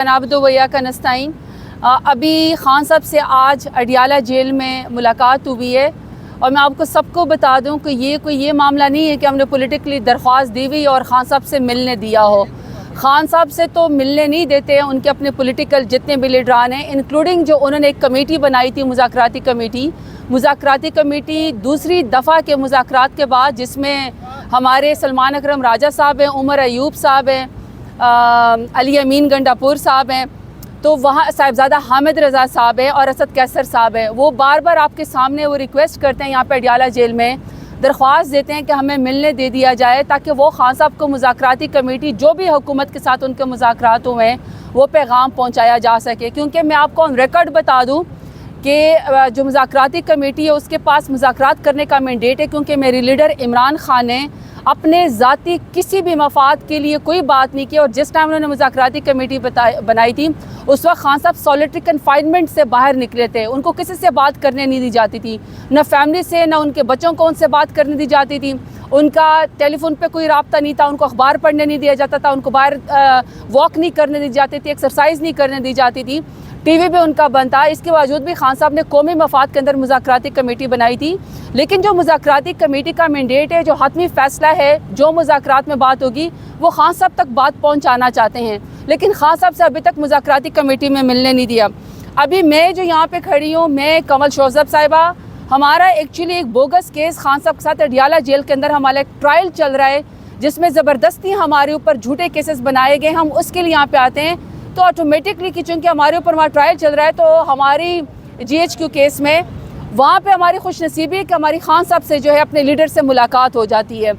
नाबदो वैया का नस्ताइन। अभी खान साहब से आज अडियाला जेल में मुलाकात हुई है और मैं आपको सबको बता दूं कि ये मामला नहीं है कि हमने पॉलिटिकली दरख्वास्त दी हुई और खान साहब से मिलने दिया हो। खान साहब से तो मिलने नहीं देते हैं, उनके अपने पॉलिटिकल जितने भी लीडरान हैं, इंक्लूडिंग जो उन्होंने एक कमेटी बनाई थी मुज़ाकराती कमेटी दूसरी दफ़ा के मुज़ाकरात के बाद, जिसमें हमारे सलमान अकरम राजा साहब हैं, उमर अयूब साहब हैं, अली अमीन गंडापुर साहब हैं, तो वहाँ साहिबजादा हामिद रज़ा साहब हैं और असद कैसर साहब हैं। वो बार बार आपके सामने वो रिक्वेस्ट करते हैं, यहाँ पे अडियाला जेल में दरख्वास्त देते हैं कि हमें मिलने दे दिया जाए ताकि वो खान साहब को मुज़ाकराती कमेटी जो भी हुकूमत के साथ उनके मुज़ाकरात हुए हैं वो पैगाम पहुँचाया जा सके। क्योंकि मैं आपको ऑन रिकॉर्ड बता दूँ कि जो मुज़ाकराती कमेटी है उसके पास मुज़ाकरात करने का मैंडेट है, क्योंकि मेरे लीडर इमरान खान ने अपने ज़ाती किसी भी मफाद के लिए कोई बात नहीं की। और जिस टाइम उन्होंने मुज़ाकराती कमेटी बनाई थी उस वक्त खान साहब सॉलिटरी कन्फाइनमेंट से बाहर निकले थे, उनको किसी से बात करने नहीं दी जाती थी, न फैमिली से, न उनके बच्चों को उनसे बात करने दी जाती थी, उनका टेलीफोन पे कोई राब्ता नहीं था, उनको अखबार पढ़ने नहीं दिया जाता था, उनको बाहर वॉक नहीं करने दी जाती थी, एक्सरसाइज नहीं करने दी जाती थी, टीवी पे उनका बंद था। इसके बावजूद भी खान साहब ने कौमी मफाद के अंदर मुज़ाकराती कमेटी बनाई थी। लेकिन जो मुज़ाकराती कमेटी का मैंडेट है, जो हतमी फ़ैसला है, जो मुज़ाकरात में बात होगी वो खान साहब तक बात पहुंचाना चाहते हैं, लेकिन खान साहब से अभी तक मुज़ाकराती कमेटी में मिलने नहीं दिया। अभी मैं जो यहाँ पे खड़ी हूँ, मैं कमल शोज़ब साहिबा, हमारा एक्चुअली एक बोगस केस खान साहब के साथ अडियाला जेल के अंदर हमारा एक ट्रायल चल रहा है, जिसमें ज़बरदस्ती हमारे ऊपर झूठे केसेस बनाए गए। हम उसके लिए यहाँ पे आते हैं तो ऑटोमेटिकली कि चूँकि हमारे ऊपर वहाँ ट्रायल चल रहा है, तो हमारी GHQ केस में वहाँ पे हमारी खुशनसीबी है कि हमारी खान साहब से जो है अपने लीडर से मुलाकात हो जाती है।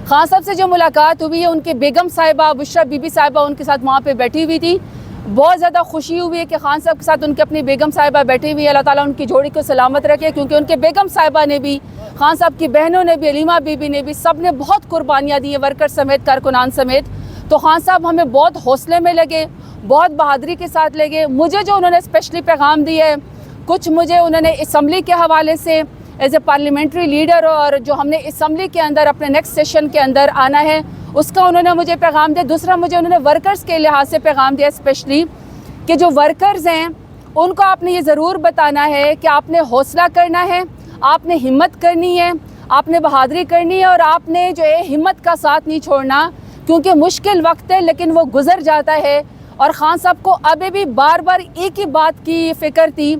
खान साहब से जो मुलाकात हुई है, उनके बेगम साहिबा बुशरा बीबी साहिबा उनके साथ वहाँ पे बैठी हुई थी। बहुत ज़्यादा खुशी हुई है कि खान साहब के साथ उनके अपनी बेगम साहिबा बैठी हुई है। अल्लाह ताला उनकी जोड़ी को सलामत रखे, क्योंकि उनके बेगम साहिबा ने भी, खान साहब की बहनों ने भी, अलीमा बीबी ने भी, सब ने बहुत कुर्बानियाँ दी हैं, वर्कर समेत, कारकुनान समेत। तो खान साहब हमें बहुत हौसले में लगे, बहुत बहादुरी के साथ लगे। मुझे जो उन्होंने स्पेशली पैगाम दिए है, कुछ मुझे उन्होंने असम्बली के हवाले से एज ए पार्लियामेंट्री लीडर, और जो हमने असम्बली के अंदर अपने नेक्स्ट सेशन के अंदर आना है उसका उन्होंने मुझे पैगाम दिया। दूसरा मुझे उन्होंने वर्कर्स के लिहाज से पैगाम दिया, स्पेशली कि जो वर्कर्स हैं उनको आपने ये ज़रूर बताना है कि आपने हौसला करना है, आपने हिम्मत करनी है, आपने बहादुरी करनी है, और आपने जो है हिम्मत का साथ नहीं छोड़ना, क्योंकि मुश्किल वक्त है लेकिन वो गुजर जाता है। और ख़ान साहब को अभी भी बार बार एक ही बात की फ़िक्र थी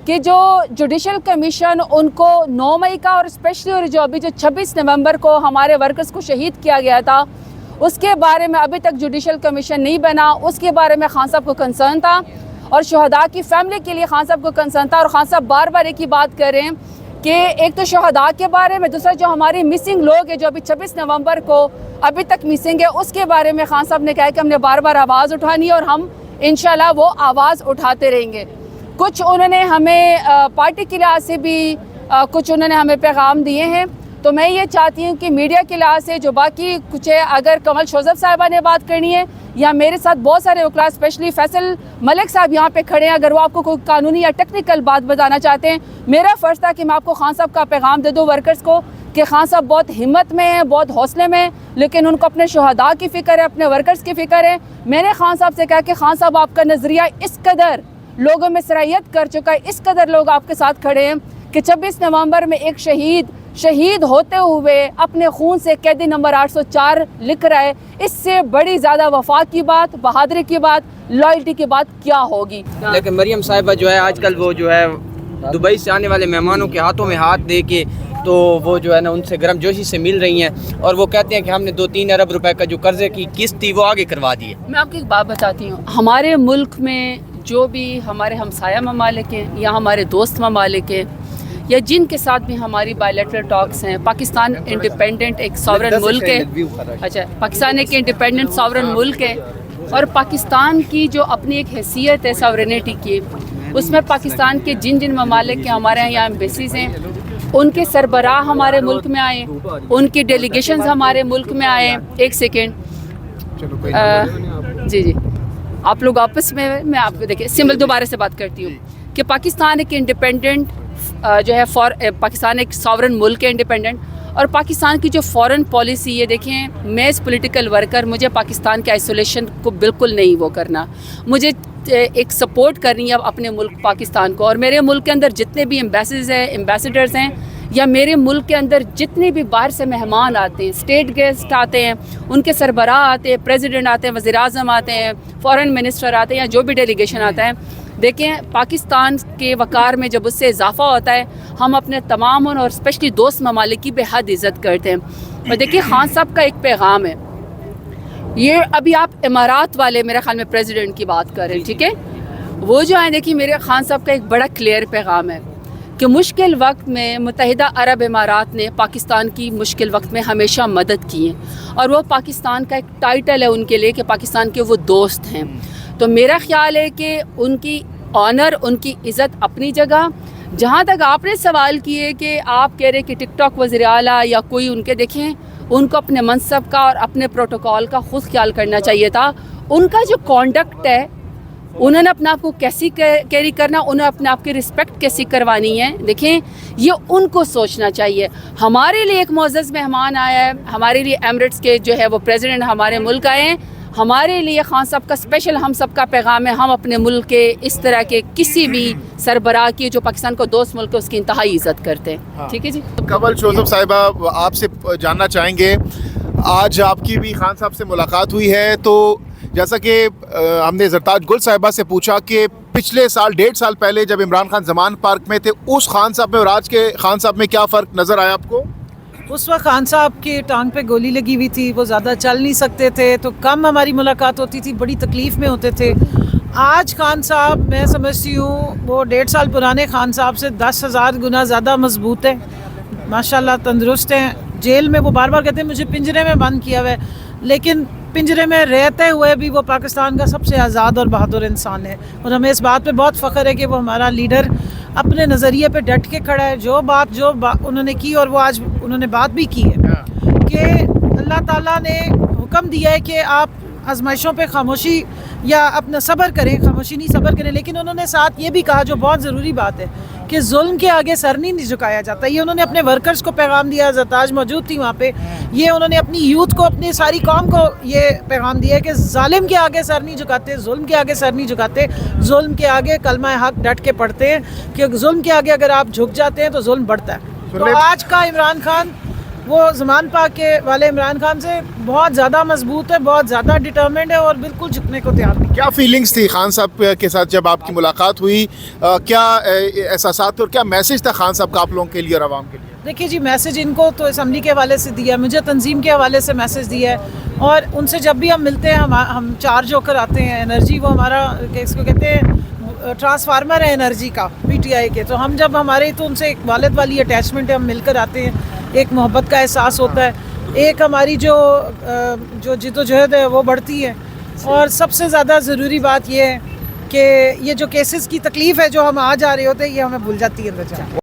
कि जो जुडिशल कमीशन उनको 9 मई का, और स्पेशली और जो अभी जो 26 नवंबर को हमारे वर्कर्स को शहीद किया गया था, उसके बारे में अभी तक जुडिशल कमीशन नहीं बना। उसके बारे में खान साहब को कंसर्न था और शहदा की फैमिली के लिए खान साहब को कंसर्न था। और खान साहब बार बार एक ही बात कर रहे हैं कि एक तो शहदा के बारे में, दूसरा जो हमारे मिसिंग लोग हैं जो अभी 26 नवंबर को अभी तक मिसिंग है, उसके बारे में खान साहब ने कहा कि हमने बार बार आवाज़ उठानी है और हम इंशाल्लाह वो आवाज़ उठाते रहेंगे। कुछ उन्होंने हमें पार्टी के लिहाज से भी कुछ उन्होंने हमें पैगाम दिए हैं। तो मैं ये चाहती हूँ कि मीडिया के लिहाज से जो बाकी कुछ है, अगर कमल शोज़ब साहिबा ने बात करनी है या मेरे साथ बहुत सारे वकला, स्पेशली फैसल मलिक साहब यहाँ पे खड़े हैं, अगर वो आपको कोई कानूनी या टेक्निकल बात बताना चाहते हैं, मेरा फ़र्ज़ था कि मैं आपको खान साहब का पैगाम दे दूँ वर्कर्स को कि खान साहब बहुत हिम्मत में हैं, बहुत हौसले में हैं, लेकिन उनको अपने शहदा की फ़िक्र है, अपने वर्कर्स की फ़िक्र है। मैंने खान साहब से कहा कि खान साहब आपका नज़रिया इस कदर लोगों में सराहियत कर चुका है, इस कदर लोग आपके साथ खड़े हैं कि 26 नवंबर में एक शहीद होते हुए अपने खून से कैदी नंबर 804 लिख रहा है। इससे बड़ी ज़्यादा वफा की बात, बहादुरी की बात, लॉयल्टी की बात क्या होगी। लेकिन मरियम साहिबा जो है आजकल वो जो है दुबई से आने वाले मेहमानों के हाथों में हाथ दे के, तो वो जो है ना उनसे गर्मजोशी से मिल रही हैं और वो कहते हैं कि हमने 2-3 अरब रुपए का जो कर्जे की किस्त थी वो आगे करवा दी है। मैं आपको एक बात बताती हूँ, हमारे मुल्क में जो भी हमारे हमसाया ममालिक हैं या हमारे दोस्त ममालिक हैं या जिनके साथ भी हमारी बायलैटरल टॉक्स हैं, पाकिस्तान इंडिपेंडेंट एक सॉवरन मुल्क है। अच्छा, पाकिस्तान एक इंडिपेंडेंट सॉवरन मुल्क है और पाकिस्तान की जो अपनी एक हैसियत है सॉवरेनिटी की, उसमें पाकिस्तान के जिन जिन ममालिक के हमारे यहाँ एम्बेसीज़ हैं, उनके सरबराह हमारे मुल्क में आए, उनकी डेलीगेशंस हमारे मुल्क में आए। एक सेकेंड जी आप लोग आपस में, मैं आपको देखिए सिंबल दोबारा से बात करती हूँ कि पाकिस्तान एक इंडिपेंडेंट जो है पाकिस्तान एक सॉवरन मुल्क है, इंडिपेंडेंट, اور پاکستان کی جو فورن پالیسی ہے، دیکھیں میں اس پولیٹیکل ورکر، مجھے پاکستان کے آئسولیشن کو بالکل نہیں وہ کرنا، مجھے ایک سپورٹ کرنی ہے اپنے ملک پاکستان کو. اور میرے ملک کے اندر جتنے بھی ایمبیسیڈرز ہیں یا میرے ملک کے اندر جتنے بھی باہر سے مہمان آتے ہیں، اسٹیٹ گیسٹ آتے ہیں، ان کے سربراہ آتے ہیں، پریزیڈنٹ آتے ہیں، وزیر اعظم آتے ہیں، فورن منسٹر آتے ہیں، یا جو بھی ڈیلیگیشن آتا ہے، دیکھیں پاکستان کے وقار میں جب اس سے اضافہ ہوتا ہے، ہم اپنے تمام اور اسپیشلی دوست ممالک کی بے حد عزت کرتے ہیں. اور دیکھیں خان صاحب کا ایک پیغام ہے، یہ ابھی آپ امارات والے میرے خیال میں پریزیڈنٹ کی بات کر رہے ہیں، ٹھیک ہے، وہ جو ہیں دیکھیے میرے خان صاحب کا ایک بڑا کلیئر پیغام ہے کہ مشکل وقت میں متحدہ عرب امارات نے پاکستان کی مشکل وقت میں ہمیشہ مدد کی ہے، اور وہ پاکستان کا ایک ٹائٹل ہے ان کے لیے کہ پاکستان کے وہ دوست ہیں. تو میرا خیال ہے کہ ان کی آنر، ان کی عزت اپنی جگہ. جہاں تک آپ نے سوال کیے کہ آپ کہہ رہے کہ ٹک ٹاک وزیر اعلیٰ یا کوئی ان کے، دیکھیں ان کو اپنے منصب کا اور اپنے پروٹوکول کا خود خیال کرنا چاہیے تھا. ان کا جو کانڈکٹ ہے، انہوں نے اپنے آپ کو کیسی کیری کرنا، انہیں اپنے آپ کی رسپیکٹ کیسی کروانی ہے، دیکھیں یہ ان کو سوچنا چاہیے. ہمارے لیے ایک معزز مہمان آیا ہے، ہمارے لیے ایمریٹس کے جو ہے وہ پریزیڈنٹ ہمارے ملک آئے ہیں. ہمارے لیے خان صاحب کا اسپیشل ہم سب کا پیغام ہے، ہم اپنے ملک کے اس طرح کے کسی بھی سربراہ کی جو پاکستان کو دوست ملک ہے اس کی انتہائی عزت کرتے ہیں. ٹھیک ہے جی. قبل جوزف صاحبہ، آپ سے جاننا چاہیں گے، آج آپ کی بھی خان صاحب سے ملاقات ہوئی ہے، تو جیسا کہ ہم نے زرتاج گل صاحبہ سے پوچھا کہ پچھلے سال 1.5 سال پہلے جب عمران خان زمان پارک میں تھے، اس خان صاحب میں اور آج کے خان صاحب میں کیا فرق نظر آیا آپ کو؟ اس وقت خان صاحب کی ٹانگ پہ گولی لگی ہوئی تھی، وہ زیادہ چل نہیں سکتے تھے، تو کم ہماری ملاقات ہوتی تھی، بڑی تکلیف میں ہوتے تھے. آج خان صاحب میں سمجھتی ہوں وہ 1.5 سال پرانے خان صاحب سے 10,000 گنا زیادہ مضبوط ہے، ماشاءاللہ تندرست ہیں. جیل میں وہ بار بار کہتے ہیں مجھے پنجرے میں بند کیا ہوا ہے، لیکن پنجرے میں رہتے ہوئے بھی وہ پاکستان کا سب سے آزاد اور بہادر انسان ہے. اور ہمیں اس بات پہ بہت فخر ہے کہ وہ ہمارا لیڈر اپنے نظریے پہ ڈٹ کے کھڑا ہے. جو بات انہوں نے کی، اور وہ آج انہوں نے بات بھی کی ہے کہ اللہ تعالیٰ نے حکم دیا ہے کہ آپ آزمائشوں پہ خاموشی یا اپنا صبر کریں، خاموشی نہیں صبر کریں. لیکن انہوں نے ساتھ یہ بھی کہا جو بہت ضروری بات ہے کہ ظلم کے آگے سر نہیں جھکایا جاتا. یہ انہوں نے اپنے ورکرز کو پیغام دیا، زرتاج موجود تھی وہاں پہ، یہ انہوں نے اپنی یوتھ کو، اپنی ساری قوم کو یہ پیغام دیا کہ ظالم کے آگے سر نہیں جھکاتے، ظلم کے آگے سر نہیں جھکاتے، ظلم کے آگے کلمہ حق ڈٹ کے پڑھتے ہیں کہ ظلم کے آگے اگر آپ جھک جاتے ہیں تو ظلم بڑھتا ہے. تو آج کا عمران خان وہ زمان پاک کے والے عمران خان سے بہت زیادہ مضبوط ہے، بہت زیادہ ڈٹرمنڈ ہے اور بالکل جھکنے کو تیار نہیں. کیا فیلنگز تھی خان صاحب کے ساتھ جب آپ کی ملاقات ہوئی؟ کیا احساسات اور کیا میسج تھا خان صاحب کا آپ لوگوں کے لیے اور عوام کے لیے؟ دیکھیے جی، میسج ان کو تو اسمبلی کے حوالے سے دیا ہے، مجھے تنظیم کے حوالے سے میسج دیا ہے، اور ان سے جب بھی ہم ملتے ہیں ہم چارج ہو کر آتے ہیں. انرجی وہ ہمارا اس کو کہتے ہیں ٹرانسفارمر ہے انرجی کا، پی ٹی آئی کے. تو ہم جب ہمارے تو ان سے ایک والد والی اٹیچمنٹ ہے، ہم مل کر آتے ہیں، ایک محبت کا احساس ہوتا ہے، ایک ہماری جو جد و جہد ہے وہ بڑھتی ہے. اور سب سے زیادہ ضروری بات یہ ہے کہ یہ جو کیسز کی تکلیف ہے جو ہم آ جا رہے ہوتے ہیں، یہ ہمیں بھول جاتی ہے اندر جا.